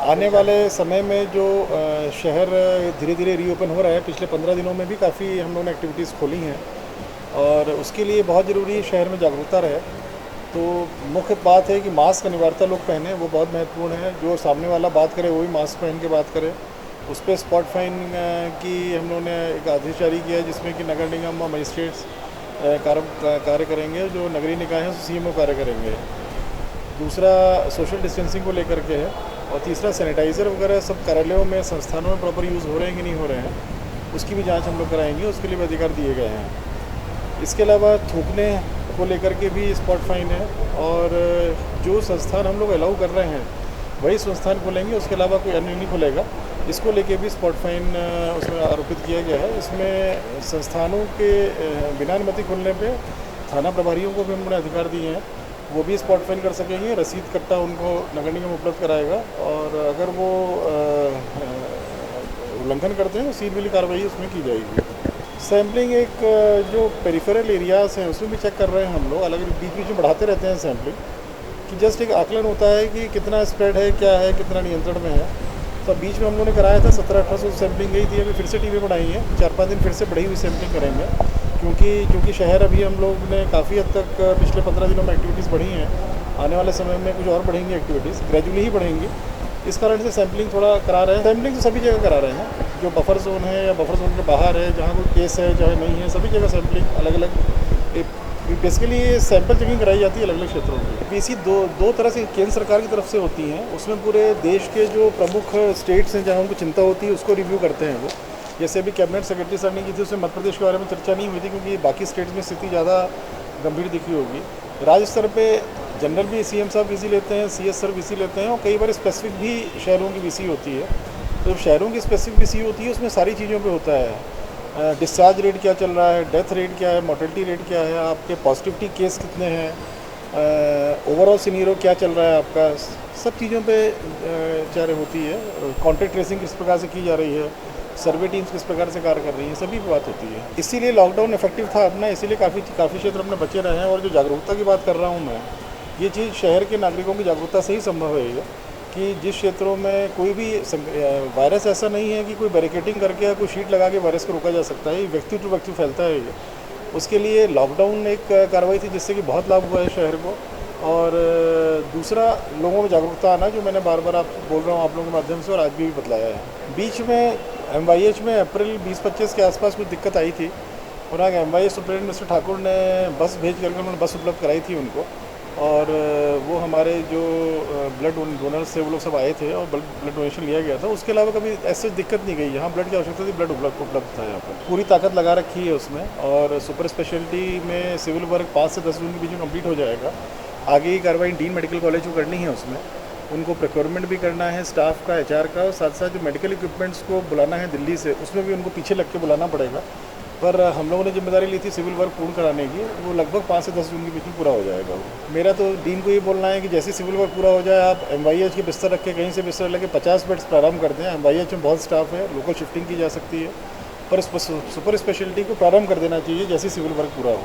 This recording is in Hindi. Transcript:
आने वाले समय में जो शहर धीरे धीरे रीओपन हो रहा है, पिछले 15 दिनों में भी काफ़ी हम लोगों ने एक्टिविटीज़ खोली हैं और उसके लिए बहुत ज़रूरी है शहर में जागरूकता रहे। तो मुख्य बात है कि मास्क अनिवार्यता लोग पहने, वो बहुत महत्वपूर्ण है। जो सामने वाला बात करे वो भी मास्क पहन के बात करे। उस पर स्पॉट फाइन की हम लोगों ने एक आदेश जारी किया है, जिसमें कि नगर निगम और मजिस्ट्रेट्स कार्य करेंगे, जो नगरीय निकाय हैं सीएमओ कार्य करेंगे। दूसरा सोशल डिस्टेंसिंग को लेकर के है, और तीसरा सैनिटाइज़र वगैरह सब कार्यालयों में संस्थानों में प्रॉपर यूज़ हो रहे हैं कि नहीं हो रहे हैं, उसकी भी जांच हम लोग कराएंगे। उसके लिए भी अधिकार दिए गए हैं। इसके अलावा थूकने को लेकर के भी स्पॉट फाइन है, और जो संस्थान हम लोग अलाउ कर रहे हैं वही संस्थान खोलेंगे, उसके अलावा कोई अन्य नहीं खुलेगा। इसको लेके भी स्पॉट फाइन उसमें आरोपित किया गया है। इसमें संस्थानों के बिना अनुमति खुलने पे थाना प्रभारियों को भी हमने अधिकार दिए हैं, वो भी स्पॉट फाइन कर सकेंगे। रसीद कट्टा उनको नगर निगम उपलब्ध कराएगा, और अगर वो उल्लंघन करते हैं तो सिविल कार्रवाई उसमें की जाएगी। सैम्पलिंग एक जो पेरिफेरल एरियाज़ हैं उसमें भी चेक कर रहे हैं हम लोग, अलग बीच बीच में बढ़ाते रहते हैं सैम्पलिंग, कि जस्ट एक आकलन होता है कि कितना स्प्रेड है, क्या है, कितना नियंत्रण में है। तो बीच में हम लोगों ने कराया था 1700-1800 सैम्पलिंग गई थी, अभी फिर से टीमें बढ़ाई हैं, 4-5 दिन फिर से बढ़ी हुई सैम्पलिंग करेंगे, क्योंकि शहर अभी हम लोग ने काफ़ी हद तक पिछले 15 दिनों में एक्टिविटीज़ बढ़ी हैं। आने वाले समय में कुछ और बढ़ेंगी एक्टिविटीज़, ग्रेजुअली ही बढ़ेंगी। इस कारण से सैम्पलिंग थोड़ा करा रहे हैं। सैम्पलिंग तो सभी जगह करा रहे हैं, जो बफर जोन है या बफर जोन के बाहर है, जहाँ कोई केस है चाहे नहीं है, सभी जगह सैम्पलिंग अलग अलग बेसिकली सैंपल चेकिंग कराई जाती है अलग अलग क्षेत्रों में। पीसी दो तरह से केंद्र सरकार की तरफ से होती हैं, उसमें पूरे देश के जो प्रमुख स्टेट्स हैं जहाँ उनको चिंता होती है उसको रिव्यू करते हैं वो। जैसे अभी कैबिनेट सेक्रेटरी सर ने की थी, उसमें मध्य प्रदेश के बारे में चर्चा नहीं हुई थी, क्योंकि बाकी स्टेट्स में स्थिति ज़्यादा गंभीर दिखी होगी। राज्य स्तर पे जनरल भी सीएम साहब वीसी लेते हैं, सीएस सर वीसी लेते हैं, और कई बार स्पेसिफिक भी शहरों की वीसी होती है। तो शहरों की स्पेसिफिक वीसी होती है, उसमें सारी चीज़ों पे होता है। डिस्चार्ज रेट क्या चल रहा है, डेथ रेट क्या है, मोर्टेलिटी रेट क्या है, आपके पॉजिटिविटी केस कितने हैं, ओवरऑल सीनियरो क्या चल रहा है आपका, सब चीज़ों पे चारे होती है। कॉन्टैक्ट ट्रेसिंग किस प्रकार से की जा रही है, सर्वे टीम्स किस प्रकार से कार्य कर रही हैं, सभी पे बात होती है। इसीलिए लॉकडाउन इफेक्टिव था अपना, इसीलिए काफ़ी क्षेत्र अपने बचे रहे हैं। और जो जागरूकता की बात कर रहा हूँ मैं, ये चीज़ शहर के नागरिकों की जागरूकता से ही संभव है, कि जिस क्षेत्रों में कोई भी वायरस ऐसा नहीं है कि कोई बैरिकेडिंग करके या कोई शीट लगा के वायरस को रोका जा सकता है। ये व्यक्ति टू व्यक्ति फैलता है ये। उसके लिए लॉकडाउन एक कार्रवाई थी जिससे कि बहुत लाभ हुआ है शहर को। और दूसरा, लोगों में जागरूकता आना, जो मैंने बार बार आप बोल रहा हूँ आप लोगों के माध्यम से, और आज भी बतलाया है। बीच में MYH में अप्रैल 20-25 के आसपास कुछ दिक्कत आई थी, और आगे MYH सुप्रिटेंडेंट मिस्टर ठाकुर ने बस भेज करके उन्होंने बस उपलब्ध कराई थी उनको, और वो हमारे जो ब्लड डोनर्स थे वो लोग सब आए थे और ब्लड डोनेशन लिया गया था। उसके अलावा कभी ऐसे दिक्कत नहीं गई। यहाँ ब्लड की आवश्यकता थी, ब्लड उपलब्ध था यहाँ पर। पूरी ताकत लगा रखी है उसमें, और सुपर स्पेशलिटी में सिविल वर्क 5 से 10 जून के बीच में कंप्लीट हो जाएगा। आगे की कार्रवाई डीन मेडिकल कॉलेज को करनी है, उसमें उनको प्रोक्योरमेंट भी करना है स्टाफ का, HR का, और साथ साथ जो मेडिकल इक्विपमेंट्स को बुलाना है दिल्ली से, उसमें भी उनको पीछे लग के बुलाना पड़ेगा। पर हम लोगों ने जिम्मेदारी ली थी सिविल वर्क पूर्ण कराने की, वो लगभग 5 से 10 जून के बीच में पूरा हो जाएगा। वो मेरा तो डीन को ये बोलना है कि जैसे सिविल वर्क पूरा हो जाए, आप MYH के बिस्तर रख के कहीं से बिस्तर लेके 50 बेड्स प्रारंभ कर दें। MYH में बहुत स्टाफ है, लोकल शिफ्टिंग की जा सकती है, पर सुपर स्पेशलिटी को प्रारंभ कर देना चाहिए जैसे सिविल वर्क पूरा हो।